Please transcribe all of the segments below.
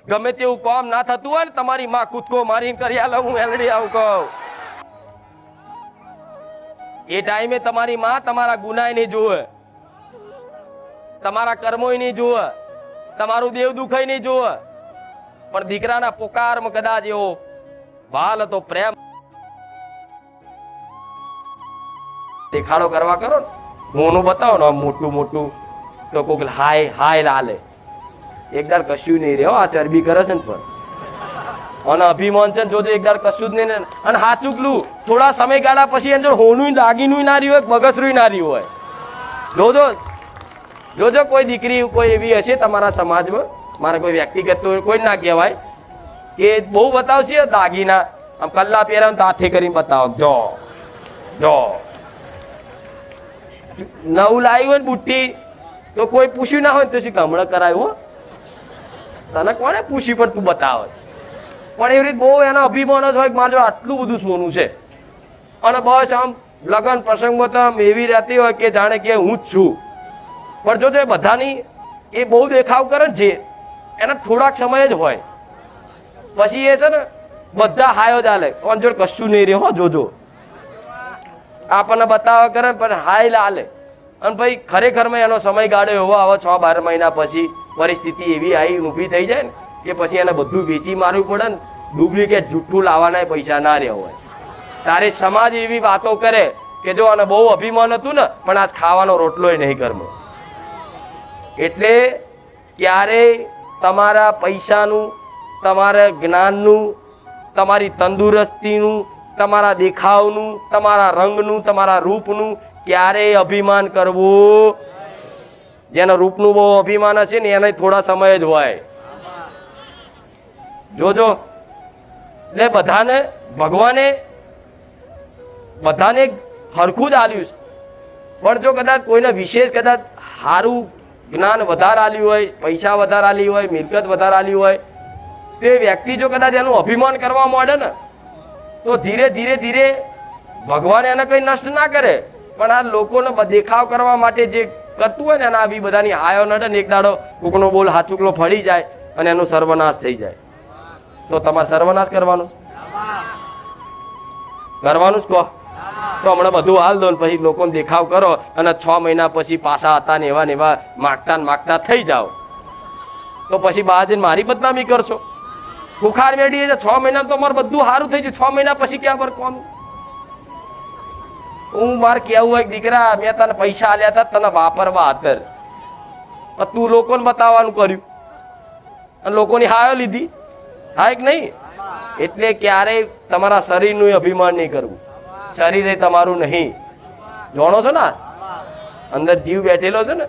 ગમે તેવું કામ ના થતું હોય ને તમારી માં કૂદકો મારીને કરી આલે હું એલડી આવું કહું એ ટાઈમે તમારી માં તમારા ગુનાય નહીં જોવે, તમારા કર્મોય નહીં જોવે, તમારું દેવ દુખાય નહીં જોવે, પણ દીકરાના પોકારમાં કદાચ એવો ભાલ હતો, પ્રેમ દેખાડો કરવા કરો ને, મોનું બતાવો ને મોટું મોટું તો કોઈક હાય હાય લાલે, એકદાર કશું નહીં રહ્યો આ ચરબી કરે છે ને પણ અને અભિમાન છે જોજો એકદાર કશું જ નહીં. અને હાચુકલું થોડા સમયગાળા પછી એમ જો હોનું દાગીનું ના રહ્યું હોય, બગસરું ના રહ્યું હોય, જોજો જોજો કોઈ દીકરી કોઈ એવી હશે તમારા સમાજમાં, મારા કોઈ વ્યક્તિગત તો કોઈ ના કહેવાય કે બહુ બતાવશે દાગીના આમ કલ્લા પહેરાવ હાથે કરીને બતાવો, જો જો નવું લાવ્યું હોય ને બુટ્ટી તો કોઈ પૂછ્યું ના હોય તો શું હમણાં કરાયું, તને કોને પૂછી પણ તું બતાવે, પણ એવી રીતે બહુ એના અભિમાન જ હોય કે મારે આટલું બધું સોનું છે અને બસ આમ લગ્ન પ્રસંગમાં તો આમ એવી રહેતી હોય કે જાણે કે હું જ છું. પણ જો એ બધાની એ બહુ દેખાવ કરે છે એના થોડાક સમય જ હોય, પછી એ છે ને બધા હાયો ચાલે કોણ જોડે કશું નહીં રહે હો, જોજો આપણને બતાવવા કરે પણ હાય લાલે અને ભાઈ ખરેખરમાં એનો સમયગાળો એવો આવે 6-12 મહિના પછી પરિસ્થિતિ એવી આવી ઊભી થઈ જાય ને કે પછી એને બધું વેચી મારવું પડે ને, ડુપ્લિકેટ જુઠ્ઠું લાવવાના પૈસા ના રહ્યા હોય. તારે સમાજ એવી વાતો કરે કે જો આને બહુ અભિમાન હતું ને પણ આજ ખાવાનો રોટલોય નહીં ઘરમાં. એટલે ક્યારેય તમારા પૈસાનું, તમારા જ્ઞાનનું, તમારી તંદુરસ્તીનું, તમારા દેખાવનું, તમારા રંગનું, તમારા રૂપનું ક્યારેય અભિમાન કરવું. જેના રૂપનું બહુ અભિમાન હશે ને એને થોડા સમય જ હોય, જોજો. એટલે બધાને ભગવાને બધાને હરખું જ આલ્યું છે, પણ જો કદાચ કોઈને વિશેષ કદાચ સારું જ્ઞાન વધારે આલ્યું હોય, પૈસા વધારે આલ્યું હોય, મિલકત વધારે આલ્યું હોય તો એ વ્યક્તિ જો કદાચ એનું અભિમાન કરવા માંડે ને તો ધીરે ધીરે ધીરે ભગવાન એને કંઈ નષ્ટ ના કરે, પણ આ લોકોને દેખાવ કરવા માટે જે કરતું હોય ને એના બી બધાની હાયો નડે ને એક દાડો કોકનો બોલ હાચુકલો ફળી જાય અને એનો સર્વનાશ થઈ જાય. તો તમારે સર્વનાશ કરવાનું કરવાનું જ કહો તો હમણાં બધું હાલ દો ને પછી લોકોને દેખાવ કરો અને 6 મહિના પછી પાછા હતા ને એવા માગતા થઈ જાઓ તો પછી બહાર જઈને મારી બદનામી કરશો. બુખાર મેળવી છે 6 મહિના તો મારું બધું સારું થઈ ગયું, 6 મહિના પછી ક્યાં પર કોણ. હું મારે કેવું હોય દીકરા મેં તને પૈસા આલ્યા હતા તને વાપરવા હાતર, તું લોકોને બતાવવાનું કર્યું અને લોકોની હાયો લીધી, હા કે નહીં. એટલે ક્યારેય તમારા શરીરનું અભિમાન નહીં કરવું, શરીર એ તમારું નહીં. જાણો છો ને અંદર જીવ બેઠેલો છે ને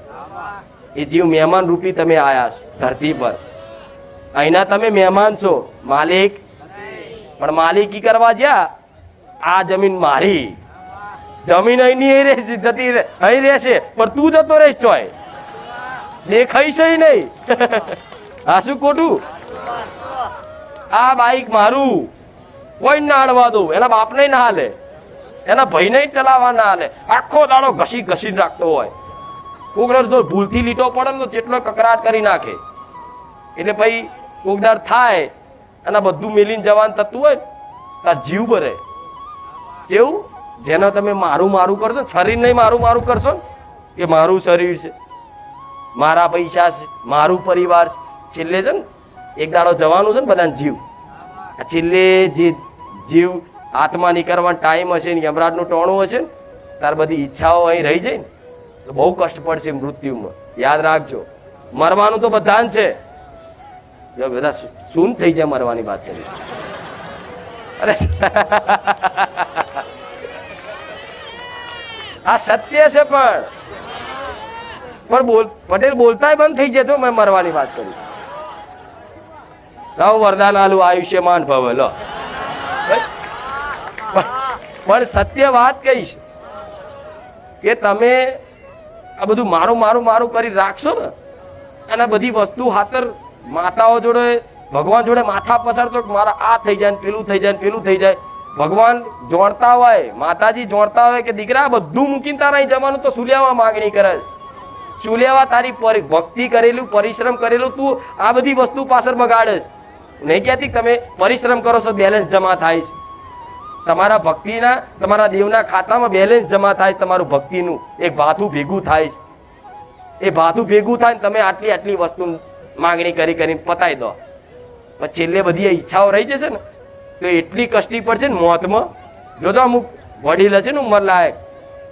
એ જીવ મહેમાન રૂપી તમે આયા છો ધરતી પર, અહીંના તમે મહેમાન છો, માલિક પણ માલિકી કરવા જ્યાં આ જમીન મારી, જમીન અહીં જતી અહીં રહેશે પણ તું જતો રહીશ ચોય, દેખાઈશ નહીં. આ શું ખોટું. આ બાઈક મારું, કોઈ ના અડવા દઉં, એના બાપને ના હાલે, એના ભાઈને ચલાવવા ના હાલે, આખો દાડો ઘસી ઘસીને રાખતો હોય. કોકદાર જો ભૂલથી લીટો પડે ને તો જેટલો કકરાટ કરી નાખે. એટલે ભાઈ કોકદાર થાય અને બધું મેલીને જવાન થતું હોય તાર જીવ ભરે. જેવું જેને તમે મારું મારું કરશો, શરીર નહીં મારું મારું કરશો ને કે મારું શરીર છે, મારા પૈસા છે, મારું પરિવાર છે, છેલ્લે છે ને એક દાડો જવાનું છે ને બધાને જીવ. છેલ્લે જે જીવ આત્મા નીકળવાનો ટાઈમ હશે ને યમરાજનું ટોણું હશે ને તાર બધી ઈચ્છાઓ અહીં રહી જાય ને તો બહુ કષ્ટ પડશે મૃત્યુમાં. યાદ રાખજો મરવાનું તો બધાને છે, બધા શૂન થઈ જાય મરવાની વાત કરી. અરે આ સત્ય છે પણ પટેલ બોલતાય બંધ થઈ જતો મેં મરવાની વાત કરી. રાવ વરદાન આલુ આયુષ્યમાન ભવ લો. પણ સત્ય વાત કહીશ કે તમે આ બધું મારું મારું મારું કરી રાખશો ને અને બધી વસ્તુ હાતર માતાઓ જોડે ભગવાન જોડે માથા પસારશો કે મારા આ થઈ જાય પેલું થઈ જાય પેલું થઈ જાય. ભગવાન જોડતા હોય, માતાજી જોડતા હોય કે દીકરા બધું મૂકીને તારા અહીં જવાનું તો સુલિયામાં માગણી કરે. શું લેવા તારી ભક્તિ કરેલું, પરિશ્રમ કરેલું તું આ બધી વસ્તુ પાછળ બગાડશ. નહીં કહેતી તમે પરિશ્રમ કરો છો બેલેન્સ જમા થાય છે. તમારા ભક્તિના, તમારા દેવના ખાતામાં બેલેન્સ જમા થાય છે. તમારું ભક્તિનું એક ભાથું ભેગું થાય છે. એ ભાથું ભેગું થાય ને તમે આટલી આટલી વસ્તુ માંગણી કરી કરીને પતાવી દો. પણ છેલ્લે બધી ઈચ્છાઓ રહી જશે ને તો એટલી કષ્ટી પડશે ને મોતમાં. જોજો અમુક વડીલ હશે ને ઉંમર લાયક,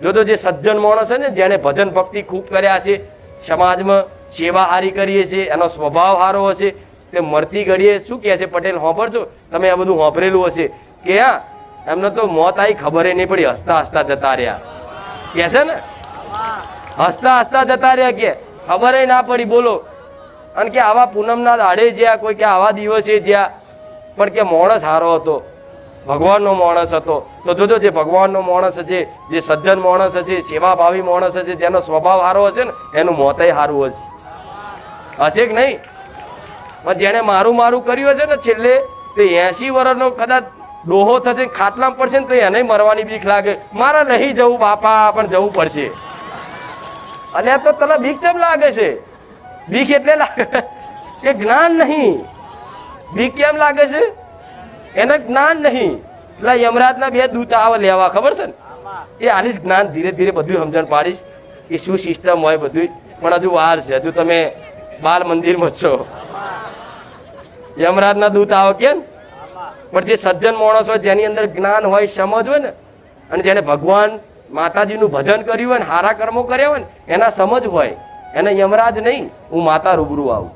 જોજો જે સજ્જન માણસ છે ને, જેણે ભજન ભક્તિ ખૂબ કર્યા છે, સમાજમાં સેવા હારી કરીએ છીએ, એનો સ્વભાવ સારો હશે, તે મરતી ઘડીએ શું કહે છે પટેલ સાંભળજો તમે, આ બધું સાંભળેલું હશે કે હા એમને તો મોત આવી ખબર નહીં પડી, હસતા હસતા જતા રહ્યા કે છે ને, હસતા હસતા જતા રહ્યા કે ખબર ના પડી. બોલો. અને કે આવા પૂનમના દાડે જ્યાં કોઈ કે આવા દિવસે જ્યાં પણ કે માણસ સારો હતો, ભગવાનનો માણસ હતો. તો જોજો જે ભગવાનનો માણસ હશે, જે સજ્જન માણસ હશે, સેવાભાવી માણસ હશે, જેનો સ્વભાવ સારો હશે ને એનું મોતય સારું હશે. હશે કે નહીં? પણ જેણે મારું મારું કર્યું હશે ને છેલ્લે તે 80 વર્ષનો કદાચ ડોહો થશે, ખાટલામાં પડશે ને તો એને મરવાની બીક લાગે. મારે નહીં જવું બાપા, પણ જવું પડશે. અને તો તને બીક કેમ લાગે છે? બીક એટલે લાગે કે જ્ઞાન નહીં. બીક કેમ લાગે છે? એને જ્ઞાન નહીં. એટલે યમરાજના 2 દૂત આવે લેવા, ખબર છે ને? એ આલીશ જ્ઞાન ધીરે ધીરે બધું સમજણ પાડીશ કે શું સિસ્ટમ હોય બધું. પણ હજુ વાર છે, હજુ તમે બાલ મંદિરમાં છો. યમરાજના દૂત આવે કેમ? પણ જે સજ્જન માણસ હોય, જેની અંદર જ્ઞાન હોય, સમજ હોય ને, અને જેને ભગવાન માતાજીનું ભજન કર્યું હોય ને, સારા કર્મો કર્યા હોય ને, એના સમજ હોય, એને યમરાજ નહીં, હું માતા રૂબરૂ આવું.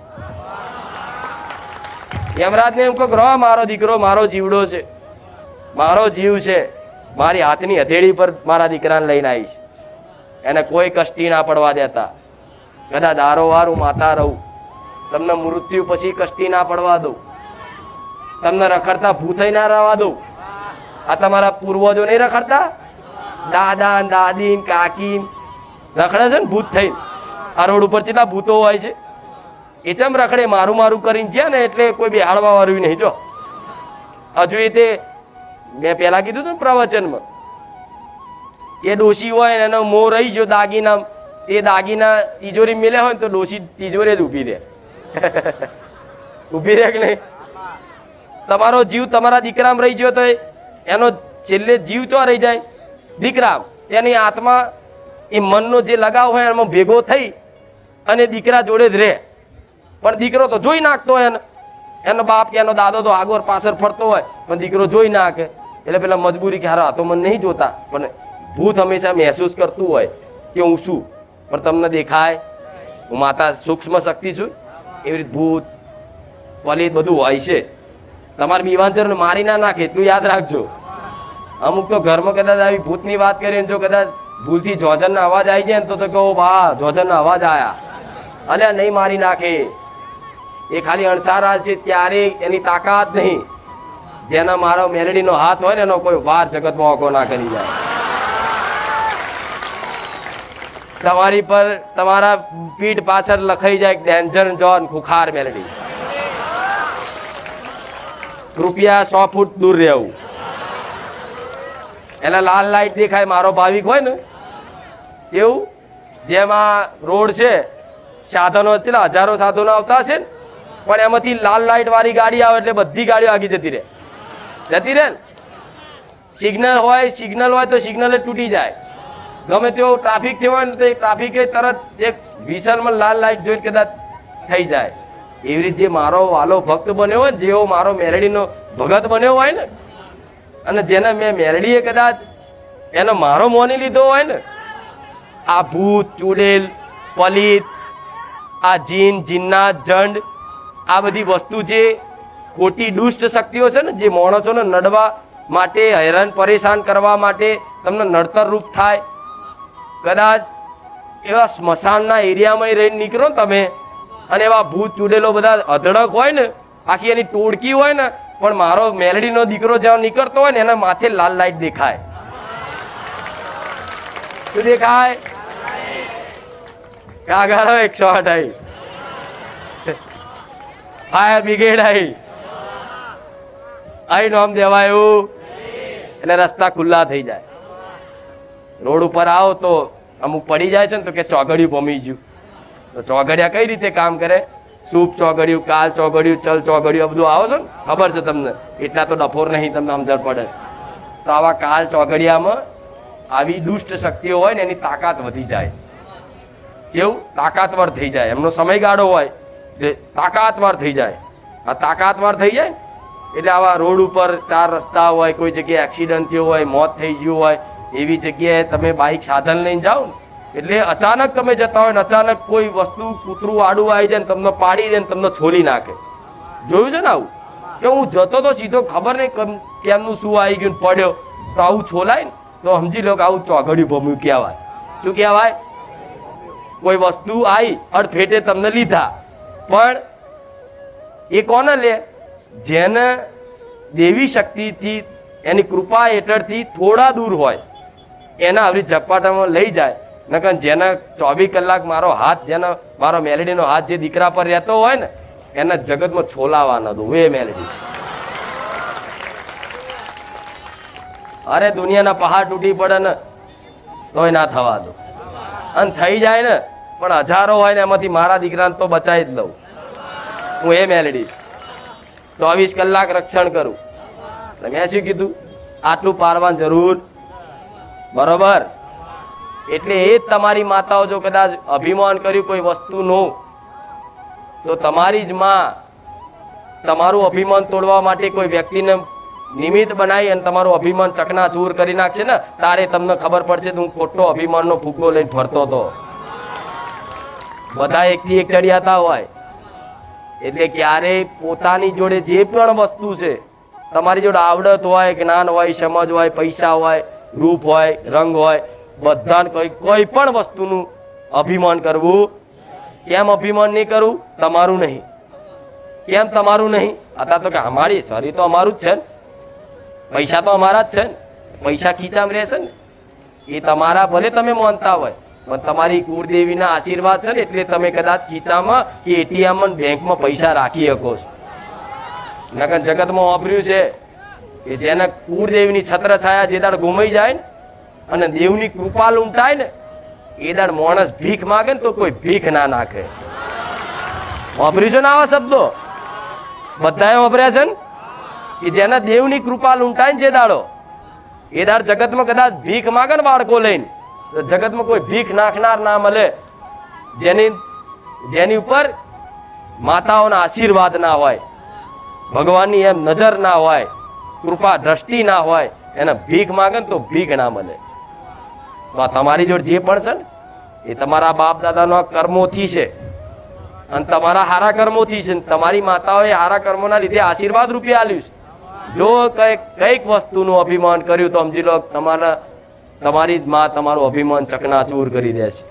યમરાજને એમ કહો રહો, મારો દીકરો મારો જીવડો છે, મારો જીવ છે, મારી હાથની હથેળી પર મારા દીકરાને લઈને આવીશ, એને કોઈ કષ્ટી ના પડવા દેતા. કદાચ દારોવાર હું માતા રહું, તમને મૃત્યુ પછી કષ્ટી ના પડવા દઉં, તમને રખડતા ભૂતય ના રહેવા દઉં. આ તમારા પૂર્વજો નહીં રખડતા? દાદા દાદી કાકી રખડે છે ને ભૂત થઈને. આ રોડ ઉપર કેટલા ભૂતો હોય છે, એ ચમ રખડે? મારું મારું કરીને છે ને એટલે કોઈ બેહાડવા વાળું નહીં. જો હજુ એ તે મેં પહેલા કીધું હતું ને પ્રવચનમાં કે ડોશી હોય એનો મોં રહી ગયો દાગીના, એ દાગીના તિજોરી મેલ્યા હોય ને તો ડોશી તિજોરી જ ઊભી રહે. ઊભી રહે કે નહીં? તમારો જીવ તમારા દીકરામાં રહી ગયો તો એનો છેલ્લે જીવ ચો રહી જાય? દીકરા. એની આત્મા એ મનનો જે લગાવ હોય એમાં ભેગો થઈ અને દીકરા જોડે જ રહે. પણ દીકરો તો જોઈ નાખતો હોય એને, એનો બાપ કે એનો દાદો તો આગળ પાછળ ફરતો હોય, પણ દીકરો જોઈ નાખે. એટલે પેલા મજબૂરી કે હારા તો મને નહીં જોતા, પણ ભૂત હંમેશા મહેસૂસ કરતું હોય કે હું શું, પણ તમને દેખાય હું માતા સૂક્ષ્મ શક્તિ છું. એવી રીતે ભૂત પલિત બધું હોય છે. તમારે બીવાંચરને મારી ના નાખે એટલું યાદ રાખજો. અમુક તો ઘરમાં કદાચ આવી ભૂતની વાત કરીએ, જો કદાચ ભૂલથી જોજનના અવાજ આવી જાય ને તો કહો વાહ જોજનના અવાજ આવ્યા, અલ્યા નહીં મારી નાખે. એ ખાલી અણસારા છે, ત્યારે એની તાકાત નહીં. જેના મારો મેલડીનો હાથ હોય ને એનો કોઈ વાર જગતમાં ઓકો ના કરી જાય. તમારી પર તમારા પીઠ પાછળ લખાઈ જાય ડેન્જર ઝોન ખુખાર મેલડી. કૃપયા 100 ફૂટ દૂર રહેવું. એના લાલ લાઈટ દેખાય, મારો ભાવિક હોય ને જેવું, જેમાં રોડ છે, સાધનો છે, હજારો સાધનો આવતા હશે ને, પણ એમાંથી લાલ લાઈટ વાળી ગાડી આવે એટલે બધી ગાડીઓ આગી જતી રહે ને. સિગ્નલ હોય તો સિગ્નલ જ તૂટી જાય. ગમે તેવો ટ્રાફિક થયો હોય ને તો એ ટ્રાફિક તરત એક વિશાલમાં લાલ લાઈટ જોઈને કદાચ થઈ જાય. એવી રીતે જે મારો વાલો ભક્ત બન્યો હોય, જેવો મારો મેલડીનો ભગત બન્યો હોય ને, અને જેને મેં મેલડીએ કદાચ એનો મારો મોની લીધો હોય ને, આ ભૂત ચુડેલ પલિત, આ જીન જીન્નાત જંડ, આ બધી વસ્તુ જે ખોટી દુષ્ટ શક્તિઓ છે ને, જે માણસોને નડવા માટે, હેરાન પરેશાન કરવા માટે તમને નડતર રૂપ થાય. કદાચ એવા સ્મશાનના એરિયામાં રહીને નીકળો તમે, અને એવા ભૂત ચુડેલો બધા અધડક હોય ને, આખી એની ટોળકી હોય ને, પણ મારો મેલડીનો દીકરો જ્યાં નીકળતો હોય ને એના માથે લાલ લાઈટ દેખાય. શું દેખાય? કાગળ 108 આવી, ફાયર બ્રિગેડ આવી નામ દેવાયું એટલે રસ્તા ખુલ્લા થઈ જાય. રોડ ઉપર આવો તો અમુક પડી જાય છે ને તો કે ચોગડિયું ભમી ગયું, તો ચોઘડિયા કઈ રીતે કામ કરે? શુભ ચોઘડિયું, કાલ ચોઘડિયું, ચલ ચોઘડિયું, બધું આવો છો ને, ખબર છે તમને? એટલા તો ડફોર નહીં તમને સમજણ પડે. તો આવા કાલ ચોઘડિયામાં આવી દુષ્ટ શક્તિઓ હોય ને એની તાકાત વધી જાય. જેવું તાકાતવર થઈ જાય, એમનો સમયગાળો હોય એટલે તાકાતવર થઈ જાય. આ તાકાતવર થઈ જાય એટલે આવા રોડ ઉપર 4 રસ્તા હોય, કોઈ જગ્યાએ એક્સિડન્ટ થયો હોય, મોત થઈ ગયું હોય, એવી જગ્યાએ તમે બાઇક સાધન લઈને જાઓ ને એટલે અચાનક તમે જતા હોય ને અચાનક કોઈ વસ્તુ કૂતરું આડું આવી જાય ને તમને પાડી દે ને તમને છોલી નાખે. જોયું છે ને આવું? કે હું જતો તો સીધો ખબર નહીં કેમનું શું આવી ગયું પડ્યો, તો આવું છોલાય ને તો સમજી લો કે આવું ચોઘડિયું ભમ્યું કહેવાય. શું કહેવાય? કોઈ વસ્તુ આવી અડફેટે તમને લીધા, પણ એ કોને લે? જેને દેવી શક્તિથી એની કૃપા હેઠળથી થોડા દૂર હોય એના આવી ઝપાટામાં લઈ જાય. નકર જેના 24 કલાક મારો હાથ, જેના મારો મેલેડીનો હાથ જે દીકરા પર રહેતો હોય ને એના જગતમાં છોલાવા ન દઉં. એ મેલેડી અરે દુનિયાના પહાડ તૂટી પડે ને તોય ના થવા દો, અને થઈ જાય ને પણ હજારો હોય ને એમાંથી મારા દીકરાને તો બચાવી જ લઉં. હું એ મેલેડી 24 કલાક રક્ષણ કરું. મેં શું કીધું? આટલું પારવાની જરૂર, બરોબર? એટલે એ જ તમારી માતાઓ જો કદાચ અભિમાન કર્યું કોઈ વસ્તુનું તો તમારી જ માં તમારું અભિમાન તોડવા માટે કોઈ વ્યક્તિને નિમિત્ત બનાવી અને તમારું અભિમાન ચકનાચૂર કરી નાખશે ને તારે તમને ખબર પડશે હું ખોટો અભિમાનનો ફુગ્ગો લઈને ફરતો હતો. બધા એકથી એક ચડિયાતા હોય એટલે ક્યારેય પોતાની જોડે જે પણ વસ્તુ છે, તમારી જોડે આવડત હોય, જ્ઞાન હોય, સમજ હોય, પૈસા હોય, રૂપ હોય, રંગ હોય, બધાને કોઈ પણ વસ્તુનું અભિમાન કરવું. કેમ અભિમાન નહીં કરવું? તમારું નહીં. કેમ તમારું નહીં? અત્યારે તો કે અમારી શરીર તો અમારું જ છે ને, પૈસા તો અમારા જ છે ને, પૈસા ખીચામાં રહેશે ને. એ તમારા ભલે તમે માનતા હોય પણ તમારી કુળદેવીના આશીર્વાદ છે ને એટલે તમે કદાચ ખીચામાં કે એટીએમમાં બેંકમાં પૈસા રાખી શકો છો. નકર જગતમાં વાપર્યું છે કે જેના કુળદેવીની છત્રછાયા જે દાડ ગુમાઈ જાય ને અને દેવની કૃપા લૂંટાય ને એ દાડ માણસ ભીખ માગે ને તો કોઈ ભીખ ના નાખે. વાપર્યું છે ને આવા શબ્દો? બધાએ વાપર્યા છે ને કે જેના દેવની કૃપા લૂંટાય ને જે દાડો એ દાડ જગતમાં કદાચ ભીખ માગે ને બાળકો લઈને તો જગતમાં કોઈ ભીખ નાખનાર ના મળે. જેની ઉપર માતાઓના આશીર્વાદ ના હોય, ભગવાનની એમ નજર ના હોય, કૃપા દ્રષ્ટિ ના હોય, એને ભીખ માગે ને તો ભીખ ના મળે. તો આ તમારી જોડે જે પણ છે ને એ તમારા બાપ દાદાના કર્મોથી છે અને તમારા હારા કર્મોથી છે. તમારી માતાઓએ હારા કર્મોના લીધે આશીર્વાદ રૂપે આલ્યું છે. જો કઈક વસ્તુનું અભિમાન કર્યું તો સમજી લો તમારી જ માં તમારું અભિમાન ચકનાચૂર કરી દે છે.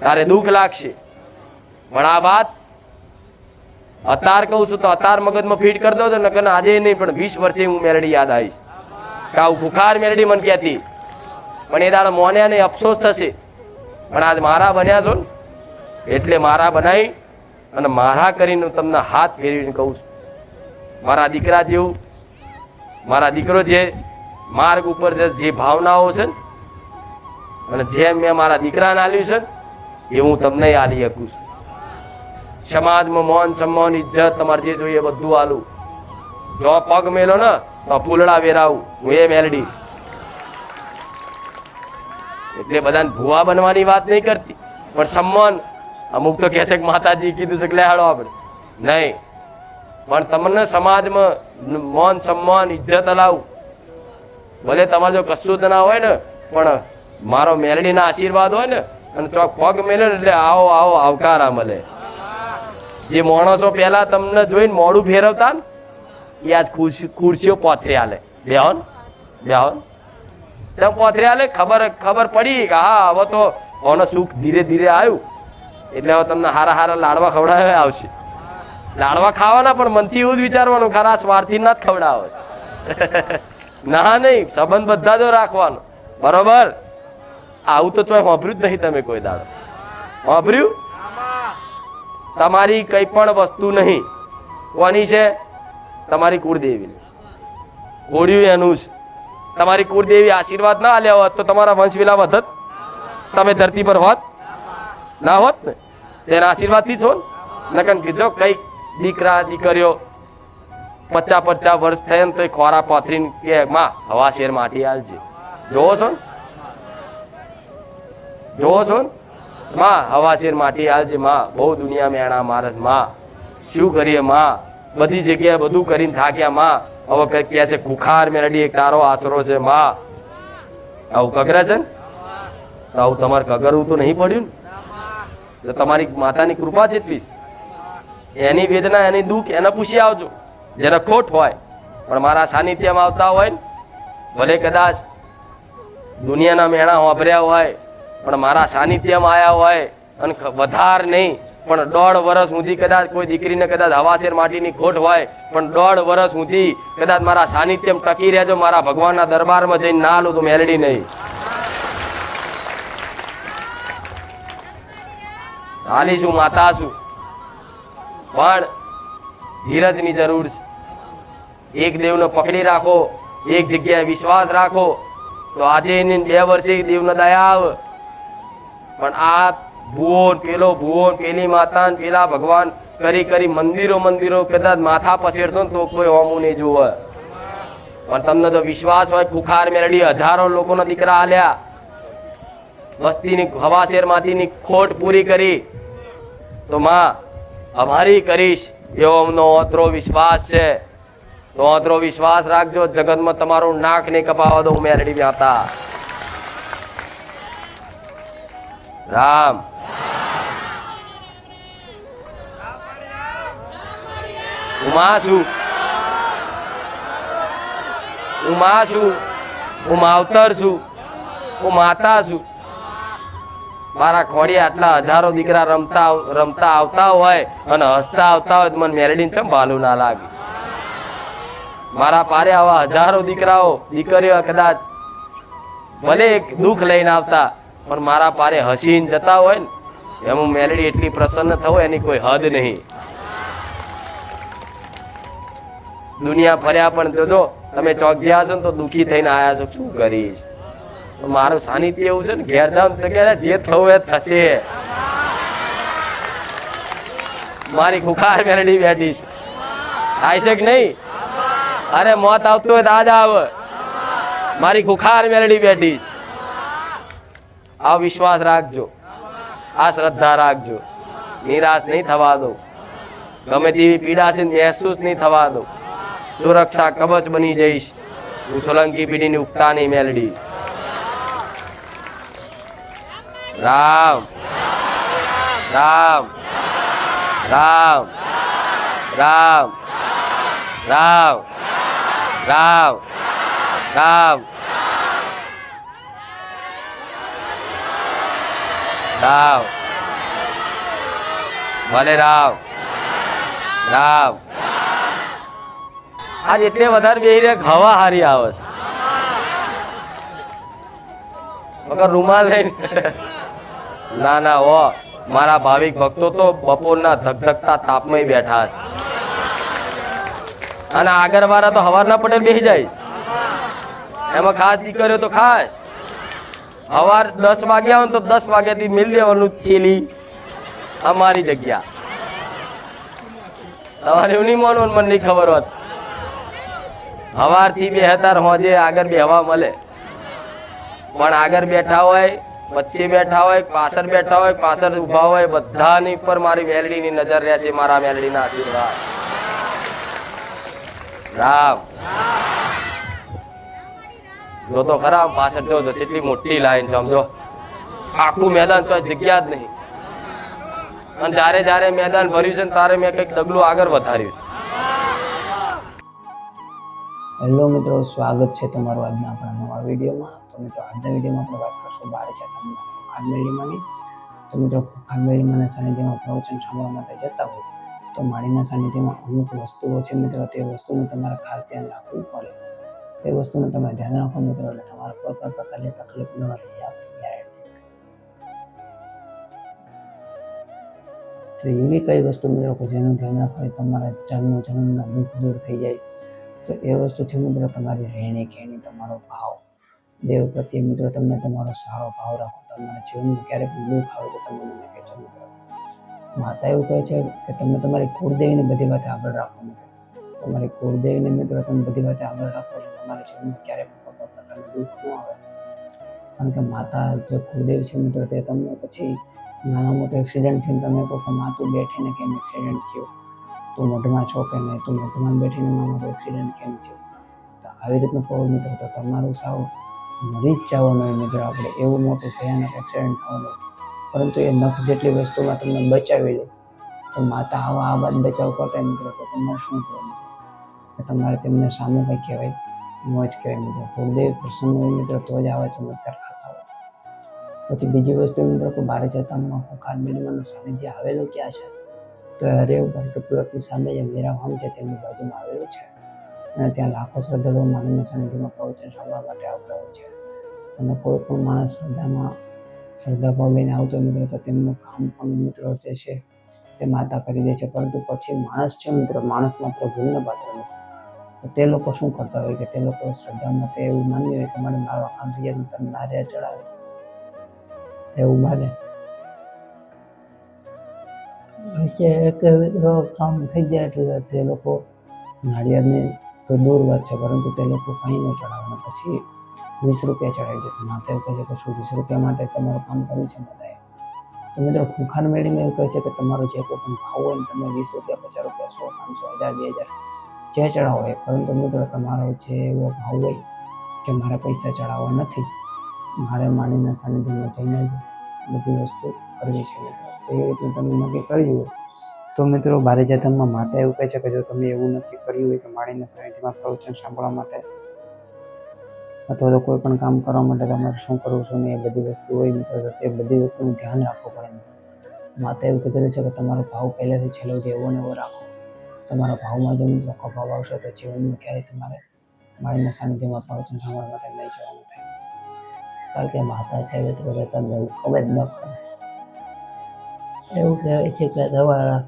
તારે દુઃખ લાગશે. પણ આ વાત અતાર કહું છું તો અતાર મગજમાં ફીટ કરી દો તો નકર આજે નહીં પણ 20 વર્ષે હું મેલડી યાદ આવીશ. કાઉ ખુખાર મેલડી મને કહેતી પણ એ દાડા મોન્યા ને અફસોસ થશે. પણ આજ મારા બન્યા છો ને એટલે મારા બનાવી અને મારા કરીને તમને હાથ ફેરવીને કહું છું મારા દીકરા જેવું, મારા દીકરો જે માર્ગ ઉપર જે ભાવનાઓ છે ને અને જેમ મેં મારા દીકરાને આલ્યું છે ને એ હું તમને આલી શકું છું. સમાજમાં માન સન્માન ઇજ્જત તમારે જે જોઈએ બધું આલું. જો પગ મેલો ને તો ફૂલડા વેરાવું. હું એ મેલડી એટલે બધાને ભૂવા બનવાની વાત નહીં કરતી પણ સન્માન. અમુક તો કહે છે કે માતાજી કીધું છે કે લેહાડો આપણે નહીં, પણ તમને સમાજમાં માન સન્માન ઇજ્જત અલાવું. ભલે તમારે જો કશું જ ના હોય ને પણ મારો મેલડીના આશીર્વાદ હોય ને અને ચોક પગ મેલે એટલે આવો આવો આવકારા મળે. જે માણસો પહેલા તમને જોઈને મોડું ફેરવતા ને એ આજ ખુરશીઓ પોથરી આલે. બેહો ને પોથરી આલે. ખબર પડી કે હા હવે તો ઓનો સુખ ધીરે ધીરે આવ્યું એટલે હવે તમને હારા હારા લાડવા ખવડાવે આવશે. લાડવા ખાવાના પણ મનથી એવું જ વિચારવાનું ખરા સ્વાર્થી ના જ ખવડાવે ના નહીં. સંબંધ બધા જો રાખવાનો, બરોબર? આવું તો ચોય વાપર્યું જ નહીં તમે કોઈ દાડો. વાપર્યું? તમારી કઈ પણ વસ્તુ નહીં. કોની છે? તમારી કુળદેવીની. ઓળ્યું એનું છે. તમારી કુળદેવી આશીર્વાદ ના આલ્યા હોત તો તમારા વંશ વિલા વધત? તમે ધરતી પર હોત? ના હોત ને. તેના આશીર્વાદથી છો ને? નકન કીધો કઈક દીકરા દીકરીઓ 50 વર્ષ થયા ને તો ખોરા પથરીને કે માં હવા શેર માટી આલજે. જોવો છો ને? જોવો છો ને? માં હવા શેર માટી આલજે. માં બહુ દુનિયા મેણા મારસ. માં શું કરીએ? માં બધી જગ્યાએ બધું કરીને થાક્યા. માં હવે કઈક કે છે કુખાર મેરડી એક તારો આશરો છે. માં આવું કગરે છે ને? તો આવું તમારે કગરવું તો નહીં પડ્યું ને? તમારી માતાની કૃપા જેટલી એની વેદના એની દુઃખ એને પૂછી આવજો. જેને ખોટ હોય પણ મારા સાનિધ્યમાં આવતા હોય ને, ભલે કદાચ દુનિયાના મેણા વાપર્યા હોય પણ મારા સાનિધ્યમાં આવ્યા હોય અને વધારે નહીં પણ 1.5 વર્ષ સુધી કદાચ કોઈ દીકરીને કદાચ હવાશેર માટીની ખોટ હોય પણ 1.5 વર્ષ સુધી કદાચ મારા સાનિધ્યમાં ટકી રહેજો, મારા ભગવાનના દરબારમાં જઈને ના લો તો મેલડી નહીં. હાલી શું માતા છું પણ ધીરજની જરૂર છે. એક દેવને પકડી રાખો, એક જગ્યાએ વિશ્વાસ રાખો તો આજે એને 2 વર્ષે દેવને દયા આવે. પણ આ ભુવન પેલો ભુવન પેલી માતા પેલા ભગવાન કરી કરી મંદિરો કદાચ માથા પસેડશો ને તો કોઈ હોમું નહીં જોવે. પણ તમને જો વિશ્વાસ હોય, કુખાર મેલડી 1000 લોકોના દીકરા આલ્યા, વસ્તીની હવાશેર માટીની ખોટ પૂરી કરી, તો માં અમારી કરીશ એવો અમનો ઓતરો વિશ્વાસ છે. તો ઓતરો વિશ્વાસ રાખજો. જગતમાં તમારું નાક નહીં કપાવા દો મેલડી માતા. રામ હું માં છું, હું માં છું, હું માવતર છું, હું માતા છું. મારા ખોડી આટલા 1000 દીકરા રમતા આવતા હોય અને હસતા આવતા હોય તો મને મેલડીને ચમ ભાલું ના લાગે. મારા પારે આવા 1000 દીકરાઓ દીકરીઓ કદાચ ભલે એક દુઃખ લઈને આવતા પણ મારા પારે હસીને જતા હોય ને એમ મેલડી એટલી પ્રસન્ન થવું એની કોઈ હદ નહીં. દુનિયા ફર્યા પણ જોજો તમે ચોક ગયા છો ને તો દુઃખી થઈને આયા છો, શું કરીશ? મારું સાનિધ્ય એવું છે ને ઘેર જાવ તો કે જે થવું એ થશે. મારી કુખાર મેલડી બેઠી છે. થાય છે કે નહીં? અરે મોત આવતું હોય તો આજ આવે. મારી કુખાર મેલડી બેઠી છે. આ વિશ્વાસ રાખજો, આ શ્રદ્ધા રાખજો. નિરાશ નહીં થવા દો. ગમે તેવી પીડા છે મહેસૂસ નહીં થવા દો. સુરક્ષા કવચ બની જઈશ. હું સોલંકી પીઢીની ઉગતાની મેલડી. રામ રામ રામ રામ રામ રામ રામ રામ ભલે રામ રામ. આજ એટલે વધારે બેહી હવા હારી આવે છે મગર રૂમાલ લઈને. ના ના હો, મારા ભાવિક ભક્તો તો બપોરના ધગધગતા તાપમાં બેઠા છે અને આગળ વાળા તો હવારના પટેલ બેસી જાય. એમાં ખાસ દીકરીઓ તો ખાસ સવાર 10 વાગ્યા હોય તો 10 વાગ્યાથી મિલ દેવાનું થેલી અમારી જગ્યા. તમારે એવું નહીં માનવું, મને નહીં ખબર હોત. સવારથી બેહતા હોજે આગળ બેહવા મળે પણ આગળ બેઠા હોય, વચ્ચે બેઠા હોય, પાછળ બેઠા હોય, પાછળ ઉભા હોય, બધાની ઉપર મારી મેલડીની નજર રહેશે. મારા મેલડીના આશીર્વાદ. રામ જો તો ખરા પાછળ જો કેટલી મોટી લાઈન સમજો. આખું મેદાન તો જગ્યા જ નહીં. અને જ્યારે જ્યારે મેદાન ભર્યું છે ત્યારે મેં કંઈક ડગલું આગળ વધાર્યું છે. હેલો મિત્રો, સ્વાગત છે તમારું આજના આપણા નવા વિડીયોમાં. તો મિત્રો આજના વિડીયોમાં આપણે વાત કરશું 12 ચાતમના ખાનમેળીમાંની. તો મિત્રો ખાનમેળીમાંના સાનિધ્યમાં પ્રવચન સાંભળવા માટે જતા હોય તો માળીના સાનિધ્યમાં અમુક વસ્તુઓ છે મિત્રો, તે વસ્તુનું તમારે ખાસ ધ્યાન રાખવું પડે. એ વસ્તુનું તમે ધ્યાન રાખો મિત્રો એટલે તમારે કોઈ પણ પ્રકારની તકલીફ ન રહી આવે. તો એવી કઈ વસ્તુ મિત્રો કે જેનું ધ્યાન રાખો તમારા જન્મના દુઃખ દૂર થઈ જાય. તો એ વસ્તુ છે મિત્રો તમારી રહેણી કહેણી, તમારો ભાવ દેવ પ્રત્યે મિત્રો. તમે તમારો સારો ભાવ રાખો. તમારા જીવનમાં ક્યારેક દુઃખ આવે તો તમે મને કહેજો મિત્રો. માતા એવું કહે છે કે તમે તમારી કુળદેવીને બધી વાતે આગળ રાખો મિત્રો. તમારી કુળદેવીને મિત્રો તમે બધી વાતે આગળ રાખો એટલે તમારા જીવનમાં ક્યારેય પણ કોઈ પણ પ્રકારનું દુઃખ ન આવે. કારણ કે માતા જે કુળદેવ છે મિત્રો તે તમને પછી નાના મોટા એક્સિડન્ટ થઈને તમે કહો કે માતું બેઠીને કેમ એક્સિડન્ટ થયો, તું મઢમાં છો કે નહીં, તું મઢમાં બેઠીને મારો એક્સિડન્ટ કેમ થયો, તો આવી રીતનું કહો મિત્રો તો તમારું સાવ મરી જ જવાનું હોય મિત્રો. આપણે એવું મોટું ભયાનક એક્સિડન્ટ થવાનું, પરંતુ એ નખ જેટલી વસ્તુમાં તમને બચાવી લે. તો માતા આવા આ વાત બચાવ કરતા મિત્રો તો તમારે શું કરવું કે તમારે તેમને સામે કંઈ કહેવાય ન જ કહેવાય મિત્રો. કુળદેવ પ્રસન્ન હોય મિત્રો તો જ આવા ચમત્કાર થતા હોય. પછી બીજી વસ્તુ મિત્રો કે બારે જતામાં ખુખાર મેળવાનું સાનિધ્ય આવેલું ક્યાં છે, તો હરેવ પ્લોટની સામે જે મીરા હોમ છે તેમની બાજુમાં આવેલું છે. અને ત્યાં લાખો શ્રદ્ધાળુઓ માનવના સાનિધ્યમાં પ્રવચન સાંભળવા માટે આવતા હોય છે. અને કોઈ પણ માણસ શ્રદ્ધાભાવ લઈને આવતો મિત્રો તો તેમનું કામ પણ મિત્રો જે છે તે માતા કરી દે છે. પરંતુ પછી માણસ છે મિત્રો, માણસ માત્ર ભૂલને પાત્ર નથી. તો તે લોકો શું કરતા હોય કે તે લોકો શ્રદ્ધામાં તે એવું માન્યું હોય કે મારું કામ થઈ જાય તો તમે નારિયેળ ચડાવે એવું માને કે મિત્રો કામ થઈ જાય એટલે તે લોકો નાળિયેરની તો દૂર વાત છે, પરંતુ તે લોકો કંઈ ન ચડાવે. પછી 20 રૂપિયા ચડાવી દે. માતા એવું કહે છે કે શું 20 રૂપિયા માટે તમારું કામ કરવું છે માતાએ? તો મિત્રો ખુખાર મેળીમાં એવું કહે છે કે તમારો જે કોઈ પણ ભાવ હોય ને તમે 20 રૂપિયા, 50 રૂપિયા, 100, 500, 1000, 2000 જે ચડાવો હોય, પરંતુ મિત્રો તમારો જે એવો ભાવ હોય કે મારે પૈસા ચડાવવા નથી, મારે માનીના સાનિધ્યમાં જઈને જ બધી વસ્તુ કરવી છે મિત્રો, એવી રીતે તમે નક્કી કર્યું હોય તો મિત્રો બારે જતામાં માતા એવું કહે છે કે જો તમે એવું નથી કર્યું હોય કે માળીના સાનિધ્યમાં પ્રવચન સાંભળવા માટે અથવા તો કોઈ પણ કામ કરવા માટે તમારે શું કરવું શું નહીં એ બધી વસ્તુ હોય મિત્રો, તો તે બધી વસ્તુનું ધ્યાન રાખવું પડે મિત્રો. માતા એવું કીધેલું છે કે તમારો ભાવ પહેલેથી છેલ્લો સુધી એવો ને એવો રાખો. તમારા ભાવમાં જો મિત્રો કપાવ આવશે તો જીવનમાં ક્યારેય તમારે માળીના સાનિધ્યમાં પ્રવચન સાંભળવા માટે નહીં જવાનું થાય. કારણ કે માતા છે મિત્રો તે તમને એવું ખબર જ ન કરે. એવું કહેવાય છે કે તમારા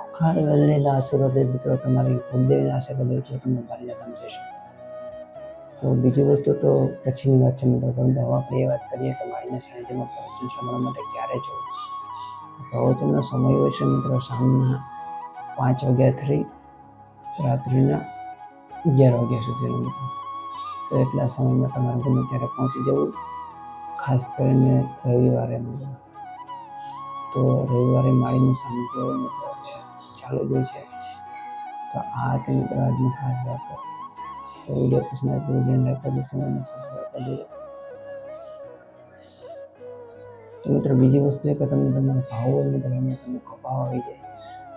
ખુખાર વેલણીના આશીર્વાદ મિત્રો તમારી કુળદેવીના આશીર્વાદ મિત્રો તમે બારે જતામાં જઈ શકો. તો બીજી વસ્તુ તો પછીની વાત છે મિત્રો, પરંતુ હવે આપણે એ વાત કરીએ કે માળીના સાનિધ્યમાં પ્રવચન સાંભળવા માટે ક્યારે જવું. પ્રવચનનો સમય હોય છે મિત્રો સાંજના 5 વાગ્યાથી રાત્રિના 11 વાગ્યા સુધીનો મિત્રો. તો એટલા સમયમાં તમારે ગમે ત્યારે પહોંચી જવું, ખાસ કરીને રવિવારે મિત્રો. તો રવિવારે માળીનું સાનિધ્ય હોય મિત્રો ચાલુ જ હોય છે. તો આ હતી મિત્રો આજની ખાસ વાત. તો વિડીયો પસંદ આવે તો વિડીયોને લાઈક કરી દેજો અને સબસ્ક્રાઈબ કરી દેજો. તો મિત્રો બીજી વસ્તુ એ કે તમને તમારો ભાવ હોય મિત્રો એમાં તમને કપાવ આવી જાય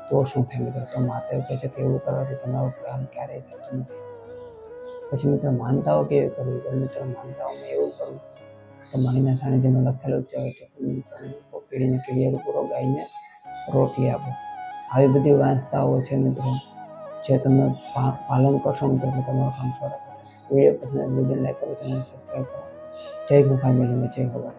તો શું થાય મિત્રો? તો માતા એવું કહે છે કે એવું કરવાથી તમારું કામ ક્યારેય થતું નથી. પછી મિત્રો માનતાઓ કેવી કરવી? તો મિત્રો માનતાઓમાં એવું કરવું કે માળીના સાનિધ્યમાં લખેલું છે તો કીડીને કીડિયારો પૂરો ગાઈને રોટલી આપો. આવી બધી વાંચતાઓ છે મિત્રો, જે તમે પાલન કરશો મિત્રો તો તમારું કામ સો ટકા થશે. વિડીયો પસંદ આવે વિડીયોને લાઈક કરો, ચેનલ સબસ્ક્રાઈબ કરો. જય ખુખાર મેળીમાં જય ભગવાન.